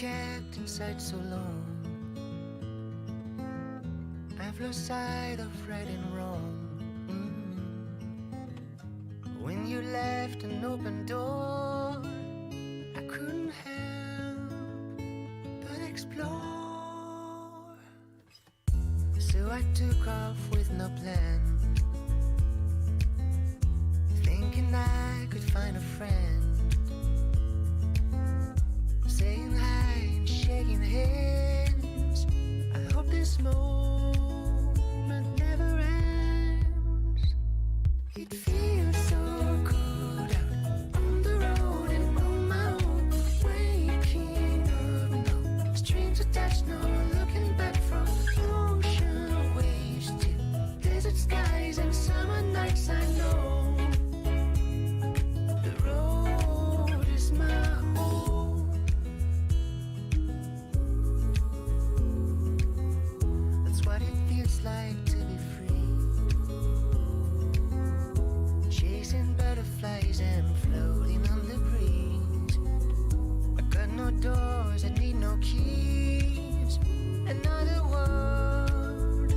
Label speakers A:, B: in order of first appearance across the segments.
A: kept inside so long. I've lost sight of right and wrong. When you left an open door, I couldn't help but explore. So I took off with no plan, thinking I could find a friend, saying hi and shaking hands. I hope this moment never ends. It feels so good out on the road and on my own, waking up, no strings attached, no looking back from ocean waves to desert skies and summer nights. I know the road is my home. That's what it feels like to be free, chasing butterflies and floating on the breeze. I got no doors, I need no keys, another world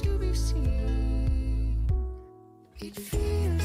A: to be seen. It feels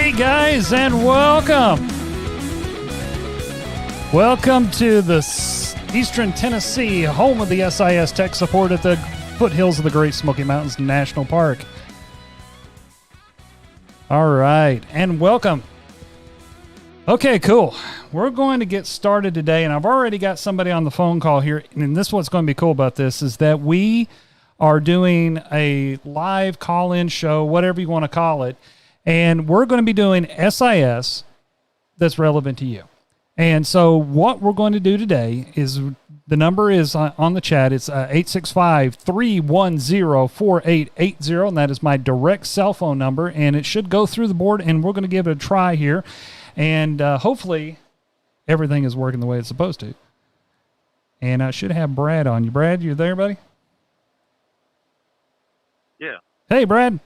B: Hey guys, and welcome. Welcome to the Eastern Tennessee, home of the SIS tech support at the foothills of the Great Smoky Mountains National Park. All right, and welcome. Okay, cool. We're going to get started today, and I've already got somebody on the phone call here, and this is what's going to be cool about this is that we are doing a live call-in show, whatever you want to call it, and we're going to be doing SIS that's relevant to you. And so what we're going to do today is the number is on the chat. It's 865-310-4880, and that is my direct cell phone number, and it should go through the board, and we're going to give it a try here, and hopefully everything is working the way it's supposed to. And I should have Brad on you. Brad, you there, buddy?
C: Yeah.
B: Hey, Brad.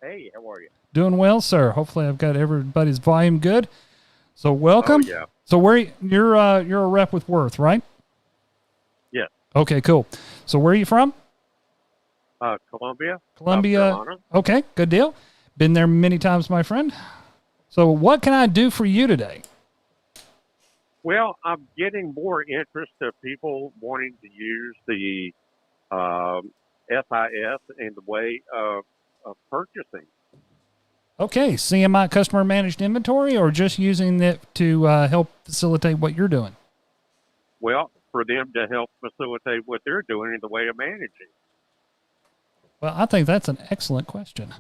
C: Hey, how are you?
B: Doing well, sir. Hopefully I've got everybody's volume good. So welcome.
C: Oh, yeah.
B: So you're a rep with Worth, right?
C: Yeah.
B: Okay, cool. So where are you from?
C: Columbia.
B: Columbia. Okay, good deal. Been there many times, my friend. So what can I do for you today?
C: Well, I'm getting more interest of people wanting to use the SIS in the way of purchasing.
B: Okay, CMI, customer managed inventory, or just using it to help facilitate what you're doing?
C: Well, for them to help facilitate what they're doing in the way of managing.
B: Well, I think that's an excellent question.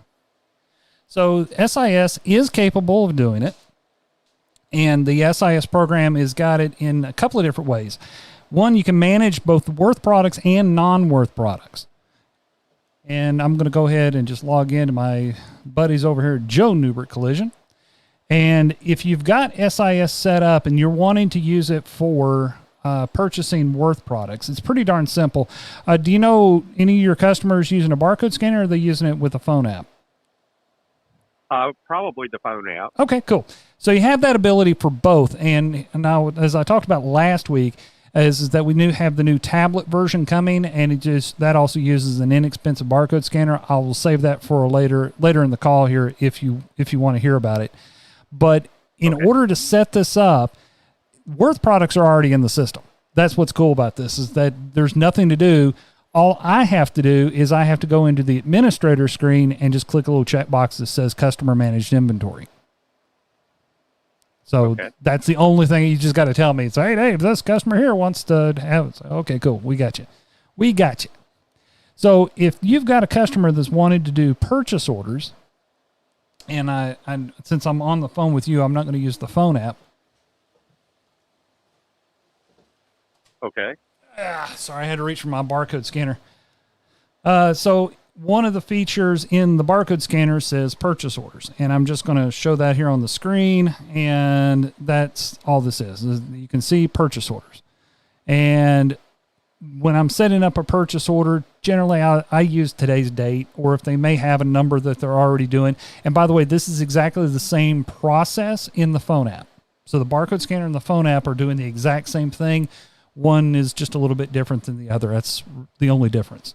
B: So SIS is capable of doing it, and the SIS program has got it in a couple of different ways. One, you can manage both Worth products and non-Worth products. And I'm going to go ahead and just log into my buddies over here at Joe Newbert Collision. And if you've got SIS set up and you're wanting to use it for purchasing Worth products, it's pretty darn simple. Do you know any of your customers using a barcode scanner, or are they using it with a phone app?
C: Probably the phone app.
B: Okay, cool. So you have that ability for both. And now, as I talked about last week, is that we have the new tablet version coming, and that also uses an inexpensive barcode scanner. I will save that for later in the call here if you want to hear about it. But in order to set this up, Worth products are already in the system. That's what's cool about this, is that there's nothing to do. All I have to do is I have to go into the administrator screen and just click a little checkbox that says customer managed inventory. So that's the only thing. You just got to tell me. It's, hey, Dave, this customer here wants to have it. So, okay, cool. We got you. So if you've got a customer that's wanted to do purchase orders, and I since I'm on the phone with you, I'm not going to use the phone app.
C: Okay.
B: Sorry, I had to reach for my barcode scanner. So one of the features in the barcode scanner says purchase orders, and I'm just going to show that here on the screen, and that's all this is. You can see purchase orders. And when I'm setting up a purchase order, generally I use today's date, or if they may have a number that they're already doing. And by the way, this is exactly the same process in the phone app. So the barcode scanner and the phone app are doing the exact same thing. One is just a little bit different than the other. That's the only difference.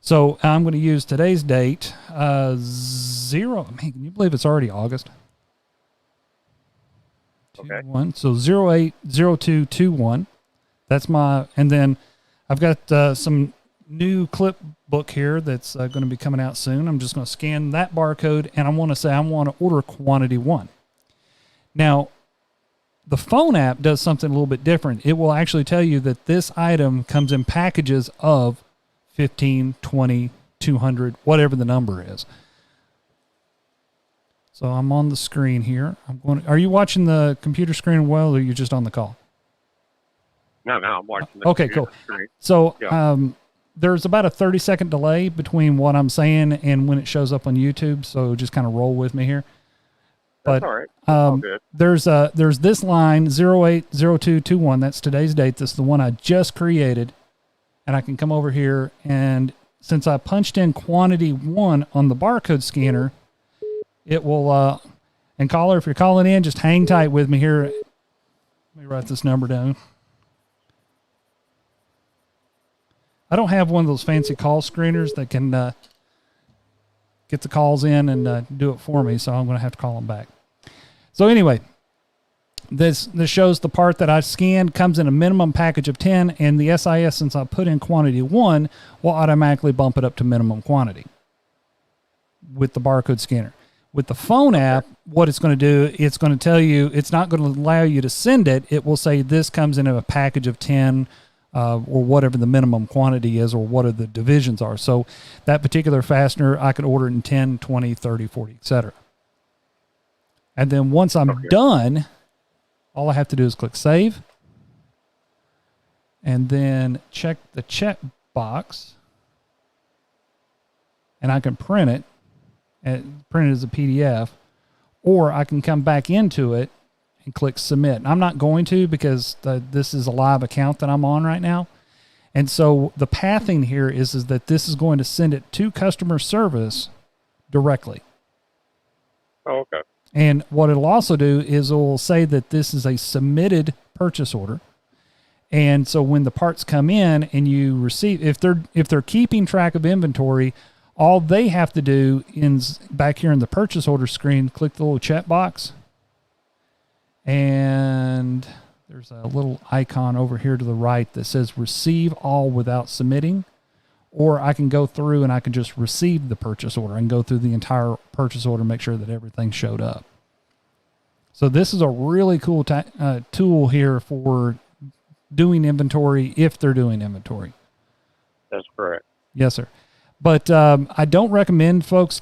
B: So I'm going to use today's date, can you believe it's already August?
C: Okay.
B: 21. So 080221. That's and then I've got some new clip book here that's going to be coming out soon. I'm just going to scan that barcode, and I want to order quantity 1. Now, the phone app does something a little bit different. It will actually tell you that this item comes in packages of 15, 20, 200, whatever the number is. So I'm on the screen here. Are you watching the computer screen as well, or are you just on the call?
C: No, I'm watching the
B: okay, cool.
C: screen.
B: So there's about a 30-second delay between what I'm saying and when it shows up on YouTube, so just kind of roll with me here.
C: That's
B: but
C: all right. All good.
B: There's this line 080221. That's today's date. This is the one I just created. And I can come over here, and since I punched in quantity 1 on the barcode scanner, it will, and caller, if you're calling in, just hang tight with me here. Let me write this number down. I don't have one of those fancy call screeners that can get the calls in and do it for me. So I'm going to have to call them back. So anyway, this shows the part that I scanned comes in a minimum package of 10, and the SIS, since I put in quantity 1, will automatically bump it up to minimum quantity with the barcode scanner. With the phone app, what it's going to do, it's going to tell you, it's not going to allow you to send it. It will say this comes in a package of 10 or whatever the minimum quantity is or what are the divisions are. So that particular fastener, I could order it in 10, 20, 30, 40, etc. And then once I'm done, all I have to do is click save and then check the check box, and I can print it and print it as a PDF, or I can come back into it and click submit. And I'm not going to, because this is a live account that I'm on right now. And so the pathing here is that this is going to send it to customer service directly.
C: Oh, okay.
B: And what it'll also do is it will say that this is a submitted purchase order. And so when the parts come in and you receive, if they're keeping track of inventory, all they have to do is back here in the purchase order screen, click the little check box, and there's a little icon over here to the right that says receive all without submitting. Or I can go through and I can just receive the purchase order and go through the entire purchase order, make sure that everything showed up. So this is a really cool tool here for doing inventory if they're doing inventory.
C: That's correct.
B: Yes, sir. But I don't recommend folks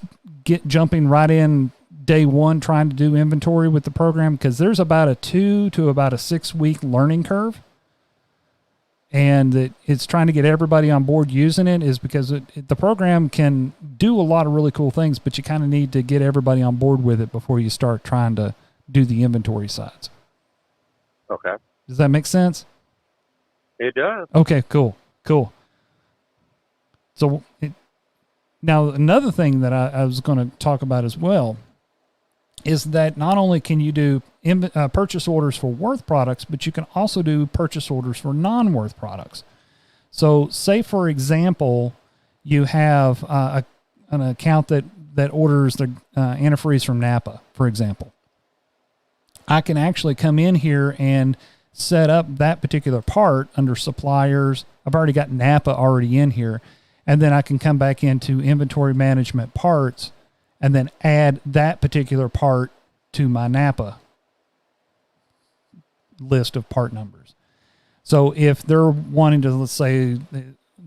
B: jumping right in day one trying to do inventory with the program, because there's about a 2 to about a 6 week learning curve. And it's trying to get everybody on board using it, is because the program can do a lot of really cool things, but you kind of need to get everybody on board with it before you start trying to do the inventory sides.
C: Okay.
B: Does that make sense?
C: It does.
B: Okay, cool. So now another thing that I was going to talk about as well is that not only can you do purchase orders for worth products, but you can also do purchase orders for non-worth products. So say, for example, you have an account that orders the antifreeze from Napa, for example. I can actually come in here and set up that particular part under suppliers. I've already got Napa already in here. And then I can come back into inventory management parts and then add that particular part to my Napa list of part numbers. So if they're wanting to, let's say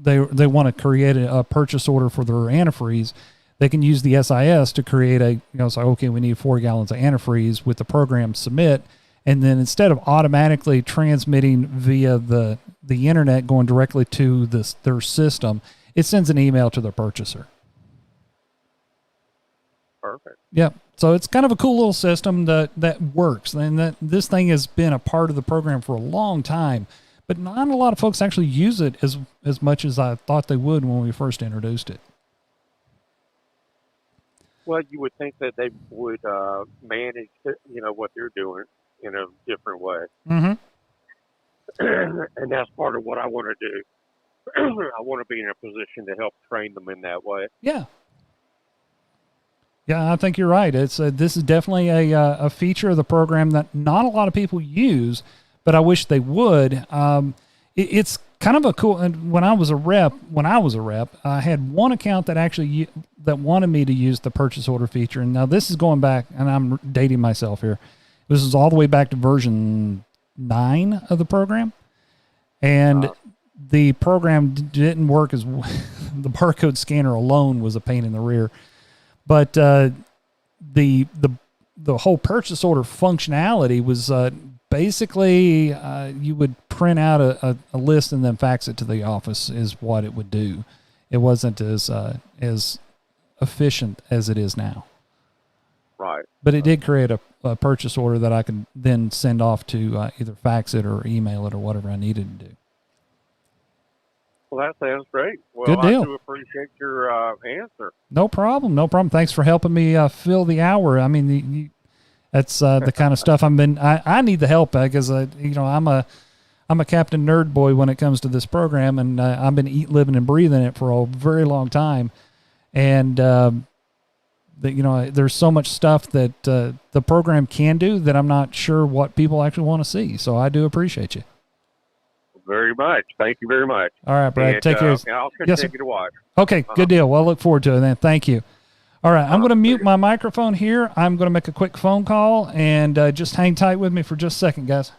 B: they want to create a purchase order for their antifreeze, they can use the SIS to create say, okay, we need 4 gallons of antifreeze with the program submit. And then instead of automatically transmitting via the internet going directly to their system, it sends an email to the purchaser.
C: Perfect.
B: Yep. So it's kind of a cool little system that works. And this thing has been a part of the program for a long time, but not a lot of folks actually use it as much as I thought they would when we first introduced it.
C: Well, you would think that they would manage, what they're doing in a different way.
B: Mm-hmm.
C: And that's part of what I want to do. I want to be in a position to help train them in that way.
B: Yeah. Yeah, I think you're right. This is definitely a feature of the program that not a lot of people use, but I wish they would. It's kind of a cool. And when I was a rep, I had one account that actually that wanted me to use the purchase order feature. And now this is going back, and I'm dating myself here. This is all the way back to version 9 of the program, and the program didn't work as the barcode scanner alone was a pain in the rear. But the whole purchase order functionality was basically you would print out a list and then fax it to the office is what it would do. It wasn't as efficient as it is now.
C: Right.
B: But it did create a purchase order that I could then send off to either fax it or email it or whatever I needed to do.
C: Well, that sounds great. Well,
B: Good deal.
C: I do appreciate your answer.
B: No problem. Thanks for helping me fill the hour. I mean, that's the kind of stuff I need the help because I'm a Captain Nerd Boy when it comes to this program, and I've been living and breathing it for a very long time. And there's so much stuff that the program can do that I'm not sure what people actually want to see. So I do appreciate you.
C: Very much. Thank you very much.
B: All right, Brad.
C: And,
B: take care.
C: I'll
B: Yes, sir.
C: continue to watch.
B: Okay, good deal. Well, I look forward to it then. Thank you. All right, I'm going to mute my microphone here. I'm going to make a quick phone call, and just hang tight with me for just a second, guys.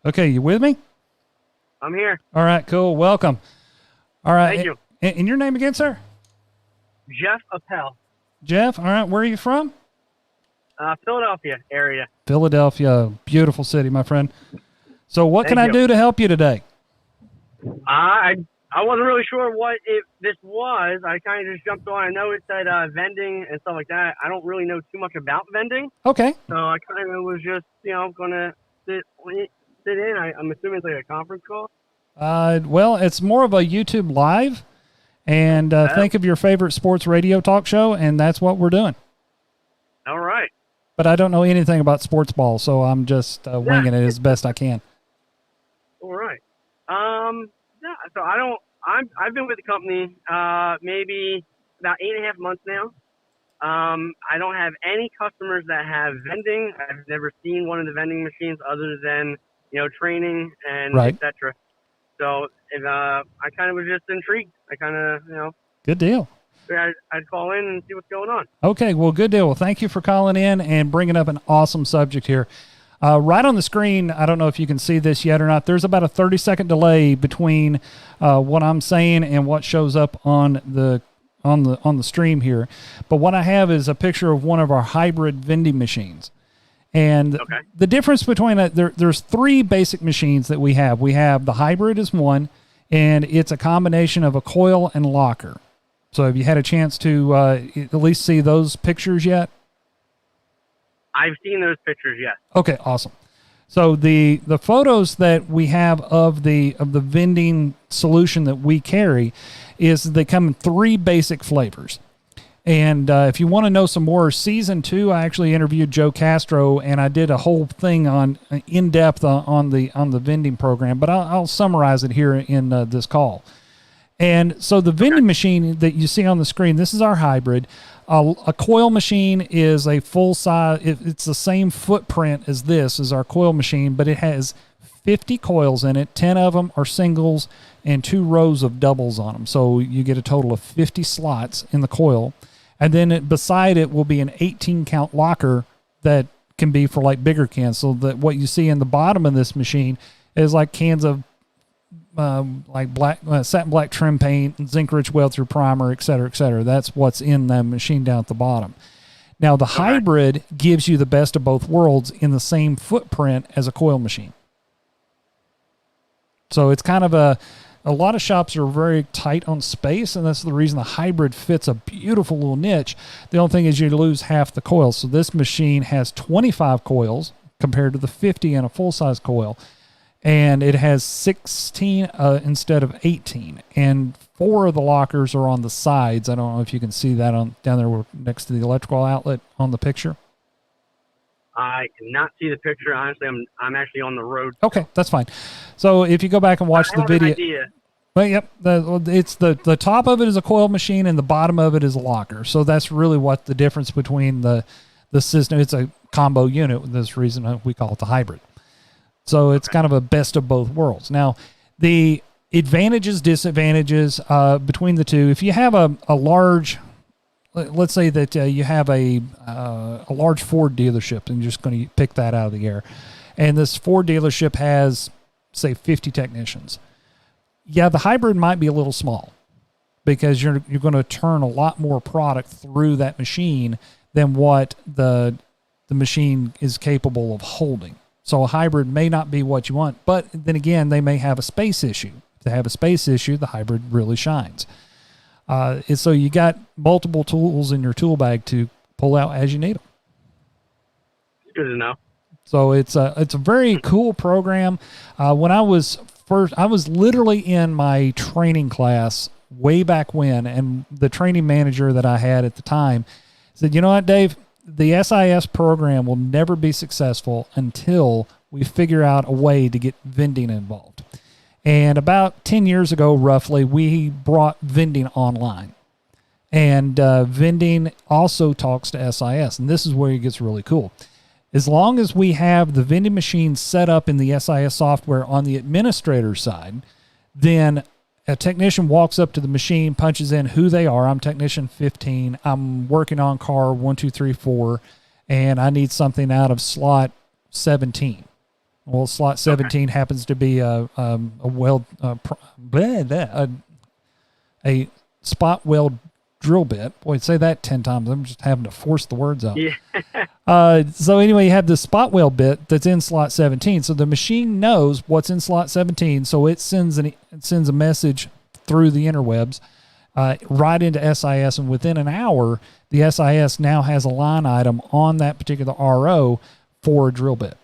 B: Okay, you with me?
D: I'm here.
B: All right, cool. Welcome. All right.
D: Thank you.
B: And your name again, sir?
D: Jeff Appel,
B: Jeff. All right. Where are you from?
D: Philadelphia area.
B: Philadelphia. Beautiful city, my friend. So what can I
D: Thank you.
B: do to help you today?
D: I wasn't really sure what this was. I kind of just jumped on. I know it said vending and stuff like that. I don't really know too much about vending,
B: Okay.
D: so I kind of was just gonna sit in. I'm assuming it's like a conference call.
B: Well, it's more of a YouTube live, and think of your favorite sports radio talk show, and that's what we're doing.
D: All right.
B: But I don't know anything about sports ball, so I'm just winging it as best I can.
D: All right. Yeah. So I've been with the company maybe about 8.5 months now. I don't have any customers that have vending. I've never seen one of the vending machines other than training and
B: Right.
D: etc. So I kind of was just intrigued. I kind of
B: Good deal.
D: figured I'd call in and see what's going on.
B: Okay, well, good deal. Well, thank you for calling in and bringing up an awesome subject here. Right on the screen, I don't know if you can see this yet or not. There's about a 30-second delay between what I'm saying and what shows up on the stream here. But what I have is a picture of one of our hybrid vending machines. And
D: Okay.
B: the difference between there's three basic machines that we have. We have the hybrid is one, and it's a combination of a coil and locker. So have you had a chance to at least see those pictures yet?
D: I've seen those pictures, yes.
B: Okay, awesome. So the photos that we have of the vending solution that we carry is they come in three basic flavors. And if you want to know some more, season 2, I actually interviewed Joe Castro, and I did a whole thing on in depth on the vending program. But I'll summarize it here in this call. And so the vending machine that you see on the screen, this is our hybrid. A coil machine is a full size. It's the same footprint as this is our coil machine, but it has 50 coils in it. 10 of them are singles and 2 rows of doubles on them. So you get a total of 50 slots in the coil. And then beside it will be an 18 count locker that can be for like bigger cans. So that what you see in the bottom of this machine is like cans of like black satin black trim paint, zinc rich weld through primer, et cetera, et cetera. That's what's in the machine down at the bottom. Now the hybrid gives you the best of both worlds in the same footprint as a coil machine. So it's kind of a lot of shops are very tight on space, and that's the reason the hybrid fits a beautiful little niche. The only thing is you lose half the coils. So this machine has 25 coils compared to the 50 in a full-size coil, and it has 16 instead of 18. And 4 of the lockers are on the sides. I don't know if you can see that down there next to the electrical outlet on the picture.
D: I cannot see the picture. Honestly, I'm actually on the road.
B: Okay, that's fine. So if you go back and watch
D: I
B: the
D: have an
B: video.
D: idea.
B: Well, yep. It's the top of it is a coil machine and the bottom of it is a locker. So that's really what the difference between the system. It's a combo unit. This reason we call it the hybrid. So it's kind of a best of both worlds. Now, the advantages, disadvantages between the two. If you have a large let's say that you have a large Ford dealership, and you're just going to pick that out of the air. And this Ford dealership has, say, 50 technicians. Yeah, the hybrid might be a little small because you're going to turn a lot more product through that machine than what the machine is capable of holding. So a hybrid may not be what you want, but then again, they may have a space issue. If they have a space issue, the hybrid really shines. So you got multiple tools in your tool bag to pull out as you need them.
D: Good to know.
B: So it's a very cool program. When I was literally in my training class way back when, and the training manager that I had at the time said, "You know what, Dave? The SIS program will never be successful until we figure out a way to get vending involved." And about 10 years ago, roughly, we brought vending online. And vending also talks to SIS. And this is where it gets really cool. As long as we have the vending machine set up in the SIS software on the administrator side, then a technician walks up to the machine, punches in who they are. I'm technician 15. I'm working on car 1234, and I need something out of slot 17. Well, slot 17 happens to be a spot weld drill bit. Boy, say that 10 times. I'm just having to force the words out.
D: Yeah.
B: So anyway, you have the spot weld bit that's in slot 17. So the machine knows what's in slot 17. So it sends a message through the interwebs right into SIS. And within an hour, the SIS now has a line item on that particular RO for a drill bit.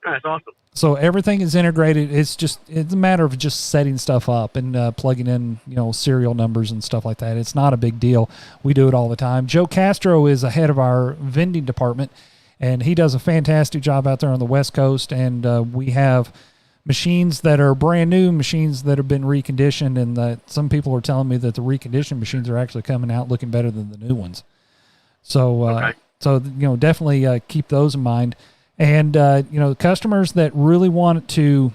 D: That's awesome.
B: So everything is integrated. It's a matter of just setting stuff up and plugging in, serial numbers and stuff like that. It's not a big deal. We do it all the time. Joe Castro is the head of our vending department, and he does a fantastic job out there on the West Coast. And we have machines that are brand new, machines that have been reconditioned, and some people are telling me that the reconditioned machines are actually coming out looking better than the new ones. So, definitely keep those in mind. And, customers that really want to,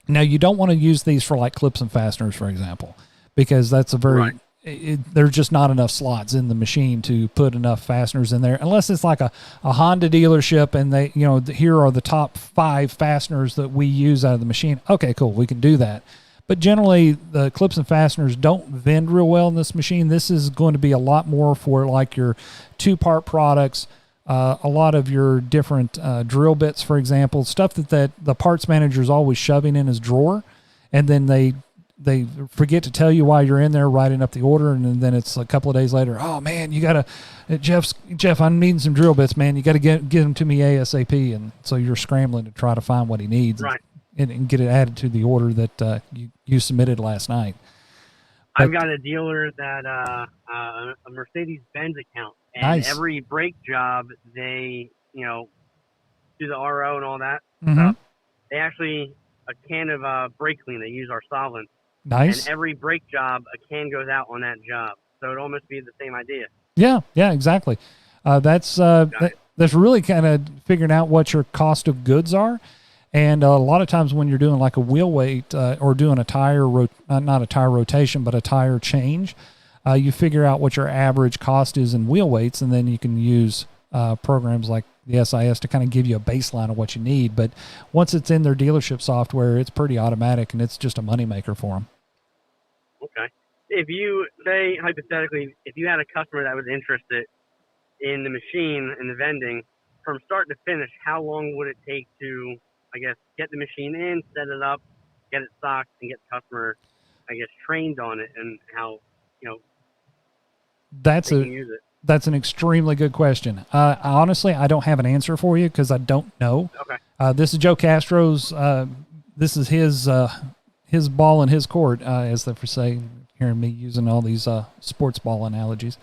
B: now you don't want to use these for like clips and fasteners, for example, because that's there's just not enough slots in the machine to put enough fasteners in there, unless it's like a Honda dealership and they, here are the top 5 fasteners that we use out of the machine. Okay, cool. We can do that. But generally the clips and fasteners don't vend real well in this machine. This is going to be a lot more for like your 2-part products, a lot of your different drill bits, for example, stuff that the parts manager is always shoving in his drawer, and then they forget to tell you why you're in there writing up the order, and then it's a couple of days later, oh man, you gotta, Jeff, I'm needing some drill bits, man. You gotta get them to me ASAP, and so you're scrambling to try to find what he needs,
D: right,
B: and get it added to the order that you submitted last night.
D: I've got a dealer that a Mercedes-Benz account, and
B: nice.
D: Every brake job they do the RO and all that
B: Mm-hmm.
D: stuff. They actually a can of brake clean. They use our solvent.
B: Nice.
D: And every brake job, a can goes out on that job, so it'd almost be the same idea.
B: Yeah, exactly. That's really kind of figuring out what your cost of goods are. And a lot of times when you're doing like a wheel weight or doing a tire, not a tire rotation, but a tire change, you figure out what your average cost is in wheel weights, and then you can use programs like the SIS to kind of give you a baseline of what you need. But once it's in their dealership software, it's pretty automatic, and it's just a moneymaker for them.
D: Okay. If you say, hypothetically, if you had a customer that was interested in the machine and the vending, from start to finish, how long would it take to, I guess, get the machine in, set it up, get it stocked, and get the customer, I guess, trained on it and how, they can use it?
B: That's an extremely good question. Honestly, I don't have an answer for you because I don't know.
D: Okay.
B: This is Joe Castro's. This is his ball in his court, as they say. Hearing me using all these sports ball analogies.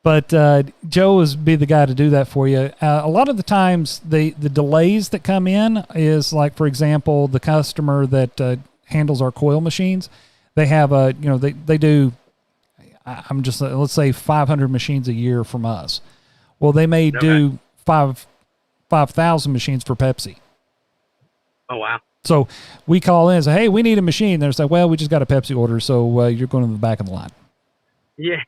B: But Joe would be the guy to do that for you. A lot of the times, the delays that come in is like, for example, the customer that handles our coil machines. They have they do. Let's say 500 machines a year from us. Well, they may do 5,000 machines for Pepsi.
D: Oh, wow.
B: So we call in and say, hey, we need a machine. They're like, well, we just got a Pepsi order, so you're going to the back of the line.
D: Yeah.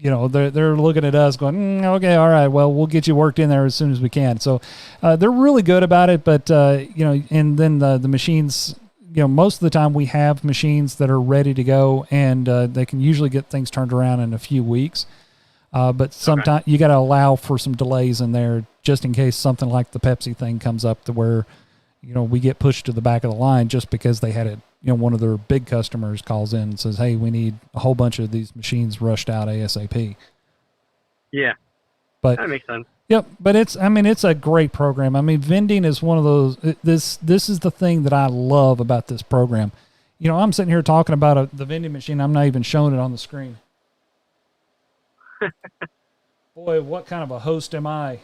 B: You know, they're looking at us going, okay, all right, well, we'll get you worked in there as soon as we can. So they're really good about it. But, you know, and then the machines, you know, most of the time we have machines that are ready to go, and they can usually get things turned around in a few weeks. But sometimes you got to allow for some delays in there just in case something like the Pepsi thing comes up to where, you know, we get pushed to the back of the line just because they had it. You know, one of their big customers calls in and says, hey, we need a whole bunch of these machines rushed out ASAP.
D: Yeah.
B: But
D: that makes sense.
B: Yep. But it's a great program. I mean, vending is one of those, this is the thing that I love about this program. You know, I'm sitting here talking about the vending machine. I'm not even showing it on the screen. Boy, what kind of a host am I?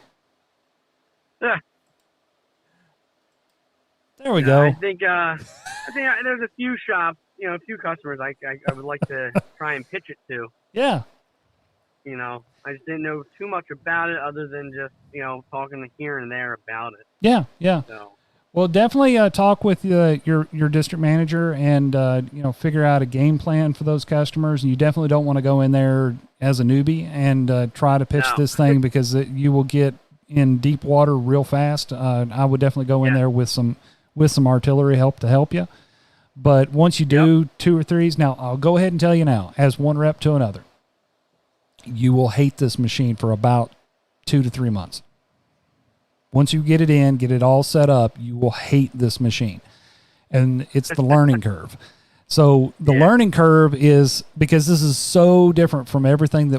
D: Yeah.
B: There we go.
D: I think there's a few shops, you know, a few customers I would like to try and pitch it to.
B: Yeah.
D: You know, I just didn't know too much about it other than just, you know, talking here and there about it.
B: Yeah, yeah.
D: So.
B: Well, definitely talk with your district manager and, you know, figure out a game plan for those customers. You definitely don't want to go in there as a newbie and try to pitch this thing because you will get in deep water real fast. I would definitely go in there with some artillery help to help you. But once you do 2 or 3s, now I'll go ahead and tell you now, as one rep to another, you will hate this machine for about 2 to 3 months. Once you get it in, get it all set up, you will hate this machine. And it's the learning curve. So the learning curve is because this is so different from everything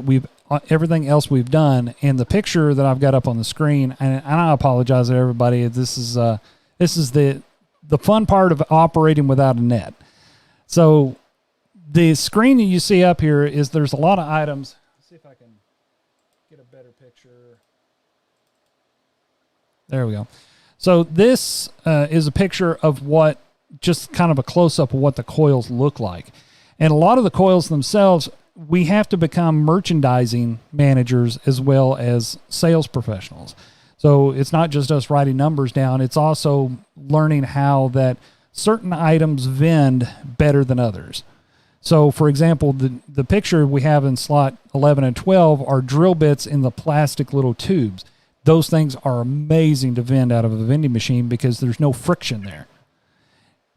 B: else we've done. And the picture that I've got up on the screen, and I apologize to everybody. This is the fun part of operating without a net. So the screen that you see up here is there's a lot of items. Let's see if I can get a better picture. There we go. So this is a picture of what, just kind of a close-up of what the coils look like. And a lot of the coils themselves, we have to become merchandising managers as well as sales professionals. So it's not just us writing numbers down. It's also learning how that certain items vend better than others. So, for example, the picture we have in slot 11 and 12 are drill bits in the plastic little tubes. Those things are amazing to vend out of a vending machine because there's no friction there.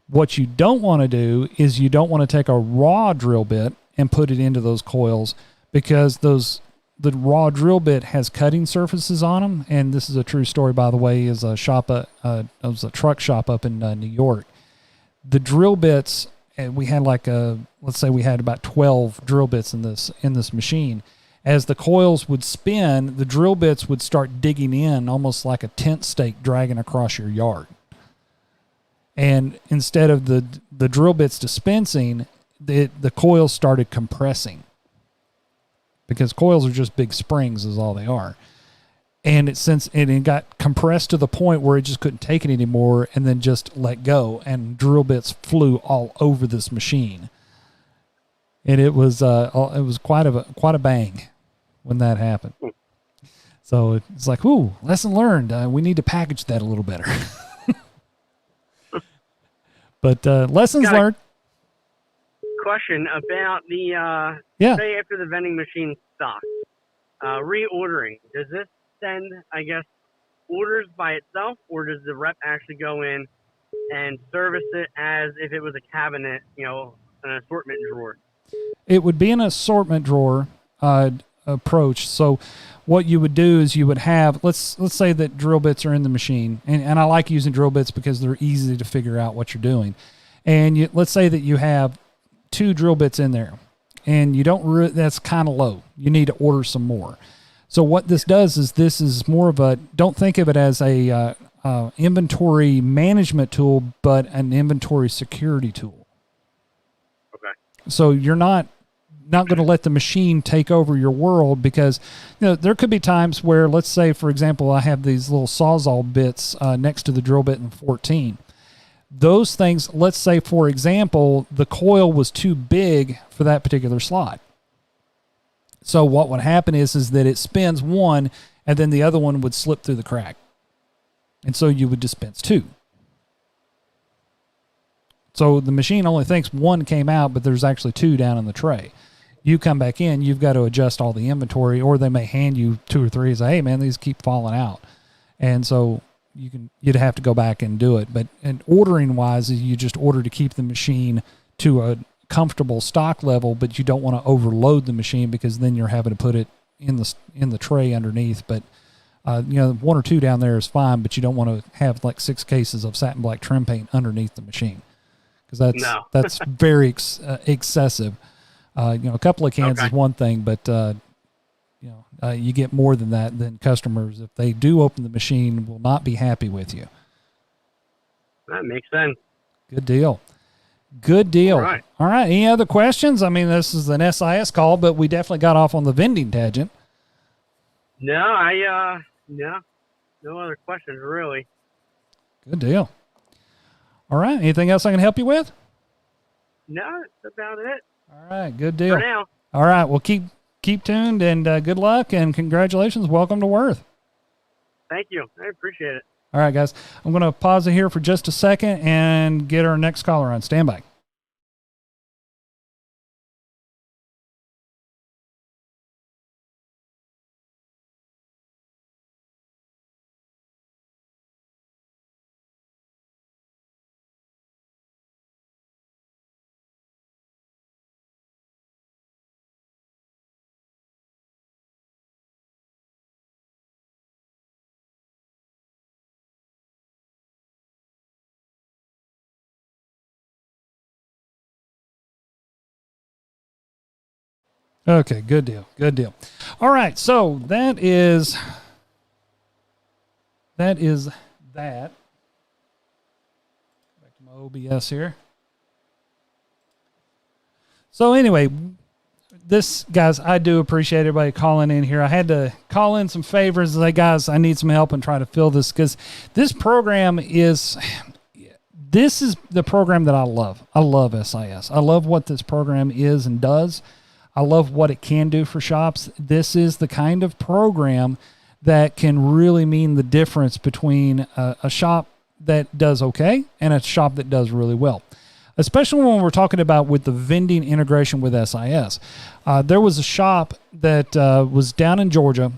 B: What you don't want to do is you don't want to take a raw drill bit and put it into those coils because the raw drill bit has cutting surfaces on them. And this is a true story, by the way, is a truck shop up in New York. The drill bits, we had let's say we had about 12 drill bits in this machine. As the coils would spin, the drill bits would start digging in almost like a tent stake dragging across your yard. And instead of the drill bits dispensing, the coils started compressing. Because coils are just big springs is all they are. And it got compressed to the point where it just couldn't take it anymore and then just let go. And drill bits flew all over this machine. And it was quite a bang when that happened. So it's like, ooh, lesson learned. We need to package that a little better. But lessons learned.
D: Question about the say after the vending machine stops, reordering. Does this send, I guess, orders by itself, or does the rep actually go in and service it as if it was a cabinet, you know, an assortment drawer?
B: It would be an assortment drawer approach. So what you would do is you would have, let's say that drill bits are in the machine, and I like using drill bits because they're easy to figure out what you're doing. And let's say that you have 2 drill bits in there, and you don't that's kind of low. You need to order some more. So what this does is this is more of don't think of it as a inventory management tool, but an inventory security tool.
D: Okay.
B: So you're not going to let the machine take over your world because, you know, there could be times where, let's say, for example, I have these little Sawzall bits next to the drill bit in 14. Those things, let's say, for example, the coil was too big for that particular slot. So what would happen is that it spins one and then the other one would slip through the crack. And so you would dispense 2. So the machine only thinks 1 came out, but there's actually 2 down in the tray. You come back in, you've got to adjust all the inventory, or they may hand you 2 or 3 and say, hey man, these keep falling out. And so you'd have to go back and do it. But and ordering wise, you just order to keep the machine to a comfortable stock level, but you don't want to overload the machine because then you're having to put it in the tray underneath. But 1 or 2 down there is fine, but you don't want to have like 6 cases of satin black trim paint underneath the machine, because that's very excessive. A couple of cans is one thing, but you get more than that. Then customers, if they do open the machine, will not be happy with you.
D: That makes sense.
B: Good deal. Good deal.
D: All right.
B: All right. Any other questions? I mean, this is an SIS call, but we definitely got off on the vending tangent.
D: No, no other questions really.
B: Good deal. All right. Anything else I can help you with?
D: No, that's about it.
B: All right. Good deal.
D: For now.
B: All right. Well, keep tuned, and good luck and congratulations. Welcome to Worth.
D: Thank you. I appreciate it.
B: All right, guys. I'm going to pause it here for just a second and get our next caller on standby. Okay, good deal. Good deal. All right, so that is that. Back to my OBS here. So anyway, this, guys, I do appreciate everybody calling in here. I had to call in some favors and say, guys, I need some help and try to fill this, because this program is the program that I love. I love SIS. I love what this program is and does. I love what it can do for shops. This is the kind of program that can really mean the difference between a shop that does okay and a shop that does really well, especially when we're talking about with the vending integration with SIS. There was a shop that was down in Georgia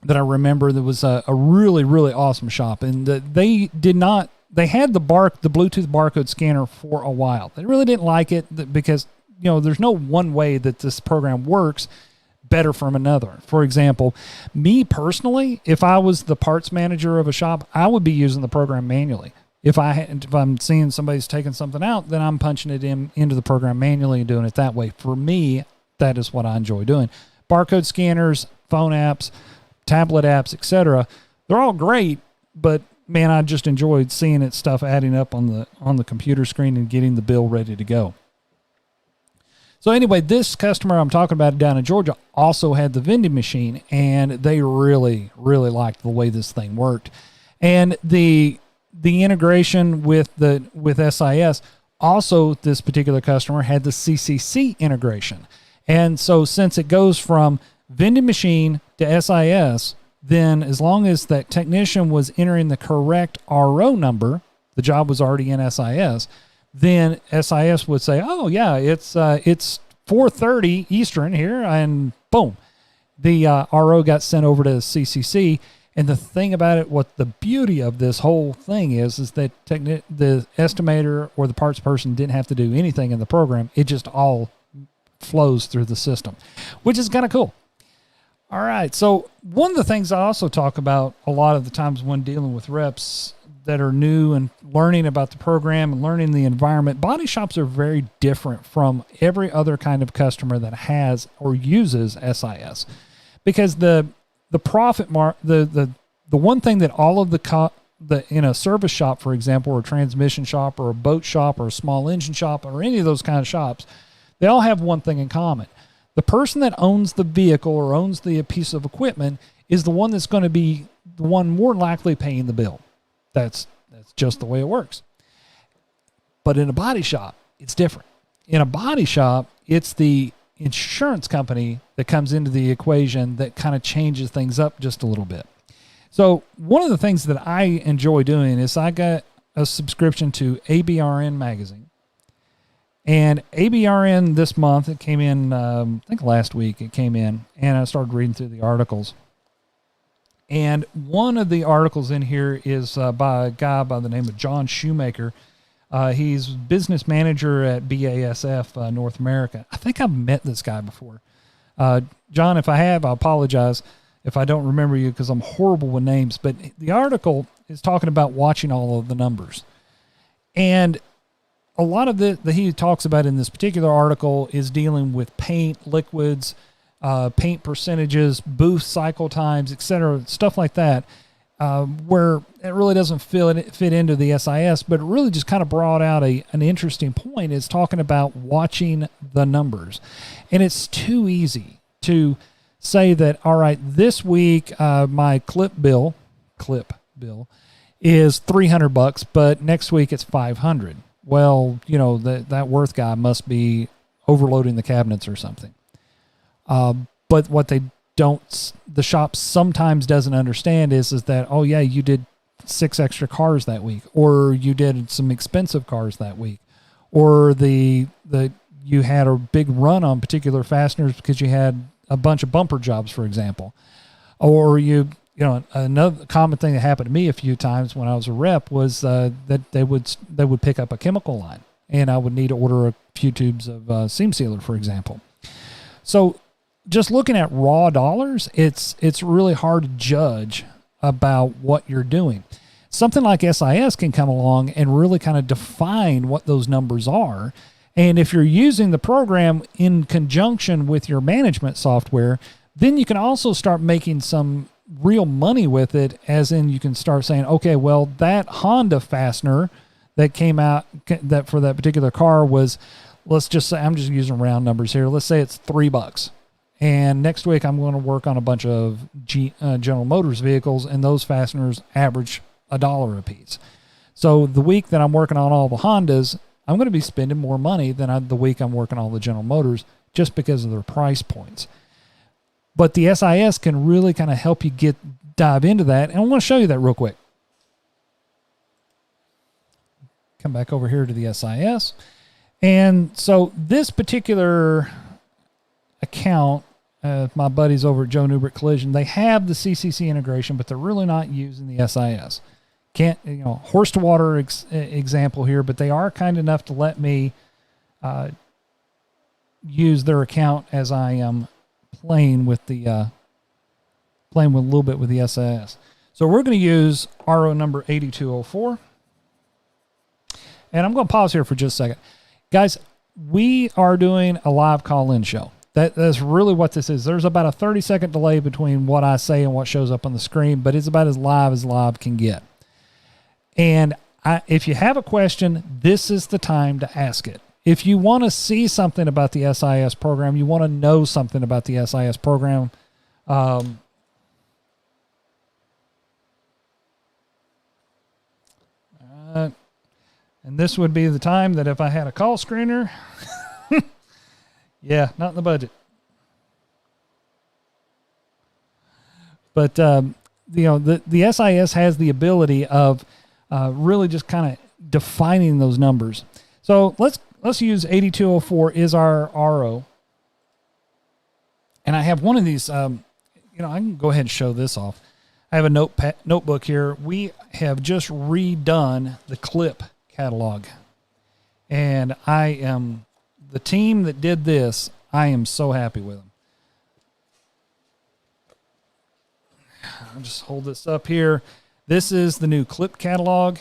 B: that I remember that was a really, really awesome shop. And they had the Bluetooth barcode scanner for a while. They really didn't like it because, there's no one way that this program works better from another. For example, me personally, if I was the parts manager of a shop, I would be using the program manually. If I'm seeing somebody's taking something out, then I'm punching it into the program manually and doing it that way. For me, that is what I enjoy doing. Barcode scanners, phone apps, tablet apps, etc. They're all great, but man, I just enjoyed seeing stuff adding up on the computer screen and getting the bill ready to go. So anyway, this customer I'm talking about down in Georgia also had the vending machine, and they really, really liked the way this thing worked. And the integration with SIS, also this particular customer had the CCC integration. And so since it goes from vending machine to SIS, then as long as that technician was entering the correct RO number, the job was already in SIS, then SIS would say, oh yeah, it's 4:30 Eastern here, and boom, the RO got sent over to CCC. And the thing about it, what the beauty of this whole thing is that the estimator or the parts person didn't have to do anything in the program. It just all flows through the system, which is kind of cool. All right, so one of the things I also talk about a lot of the times when dealing with reps that are new and learning about the program and learning the environment, body shops are very different from every other kind of customer that has or uses SIS, because the profit the one thing that all of the in a service shop, for example, or a transmission shop or a boat shop or a small engine shop or any of those kind of shops, they all have one thing in common. The person that owns the vehicle or owns the piece of equipment is the one that's going to be the one more likely paying the bill. That's just the way it works. But in a body shop, it's different. In a body shop, it's the insurance company that comes into the equation that kind of changes things up just a little bit. So one of the things that I enjoy doing is I got a subscription to ABRN magazine. And ABRN this month, it came in, I think last week it came in, and I started reading through the articles. And one of the articles in here is by a guy by the name of John Shoemaker. He's business manager at BASF North America. I think I've met this guy before. John, if I have, I apologize if I don't remember you because I'm horrible with names. But the article is talking about watching all of the numbers. And a lot of that he talks about in this particular article is dealing with paint, liquids, paint percentages, booth cycle times, etc., stuff like that, where it really doesn't fit into the SIS, but it really just kind of brought out an interesting point is talking about watching the numbers. And it's too easy to say that, all right, this week my clip bill is $300, but next week it's $500. Well, you know, that Worth guy must be overloading the cabinets or something. But what the shop sometimes doesn't understand is that, oh yeah, you did 6 extra cars that week, or you did some expensive cars that week, or you had a big run on particular fasteners because you had a bunch of bumper jobs, for example, or you know, another common thing that happened to me a few times when I was a rep was that they would pick up a chemical line, and I would need to order a few tubes of seam sealer, for example. So just looking at raw dollars, it's really hard to judge about what you're doing. Something like SIS can come along and really kind of define what those numbers are. And if you're using the program in conjunction with your management software, then you can also start making some real money with it, as in you can start saying, okay, well, that Honda fastener that came out that for that particular car was, let's just say, I'm just using round numbers here. Let's say it's $3. And next week I'm going to work on a bunch of General Motors vehicles, and those fasteners average $1 a piece. So the week that I'm working on all the Hondas, I'm going to be spending more money than the week I'm working on all the General Motors, just because of their price points. But the SIS can really kind of help you dive into that. And I want to show you that real quick. Come back over here to the SIS. And so this particular account, my buddies over at Joe Newbert Collision, they have the CCC integration, but they're really not using the SIS. Can't, you know, horse to water example here, but they are kind enough to let me use their account as I am playing with a little bit with the SIS. So we're going to use RO number 8204. And I'm going to pause here for just a second. Guys, we are doing a live call-in show. That's really what this is. There's about a 30-second delay between what I say and what shows up on the screen, but it's about as live can get. And if you have a question, this is the time to ask it. If you want to see something about the SIS program, you want to know something about the SIS program, and this would be the time that if I had a call screener, yeah, not in the budget. But, you know, the SIS has the ability of really just kind of defining those numbers. So let's use 8204 is our RO. And I have one of these, you know, I can go ahead and show this off. I have a notebook here. We have just redone the clip catalog. And the team that did this, I am so happy with them. I'll just hold this up here. This is the new clip catalog.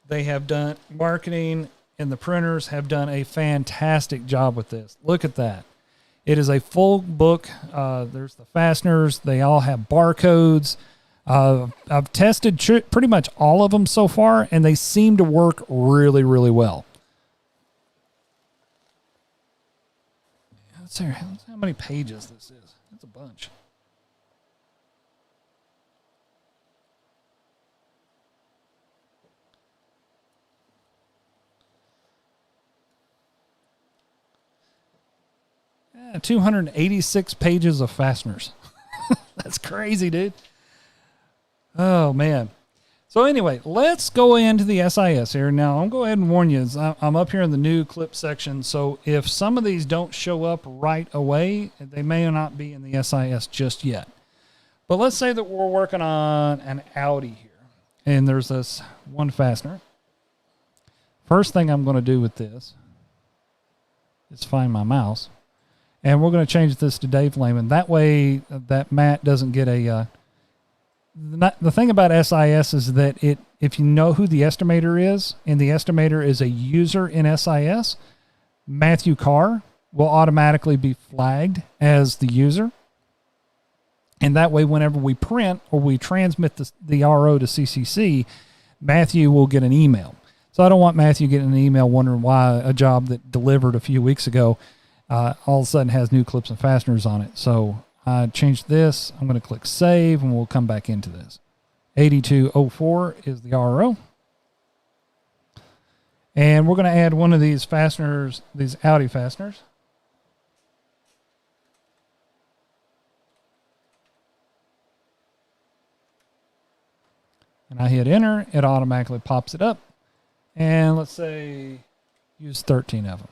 B: They have done marketing, and the printers have done a fantastic job with this. Look at that. It is a full book. There's the fasteners. They all have barcodes. I've tested pretty much all of them so far, and they seem to work really, really well. Let's see how many pages this is. That's a bunch. Yeah, 286 pages of fasteners. That's crazy, dude. Oh, man. So anyway, let's go into the SIS here. Now, I'll go ahead and warn you, I'm up here in the new clip section, so if some of these don't show up right away, they may not be in the SIS just yet. But let's say that we're working on an Audi here, and there's this one fastener. First thing I'm going to do with this is find my mouse, and we're going to change this to Dave Laymon. That way, that Matt doesn't get a... the thing about SIS is that if you know who the estimator is, and the estimator is a user in SIS, Matthew Carr will automatically be flagged as the user. And that way, whenever we print or we transmit the RO to CCC, Matthew will get an email. So I don't want Matthew getting an email wondering why a job that delivered a few weeks ago all of a sudden has new clips and fasteners on it. So I changed this. I'm going to click save, and we'll come back into this. 8204 is the RO. And we're going to add one of these fasteners, these Audi fasteners. And I hit enter, it automatically pops it up. And let's say use 13 of them.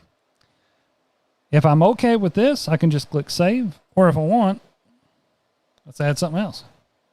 B: If I'm okay with this, I can just click save. Or if I want, let's add something else.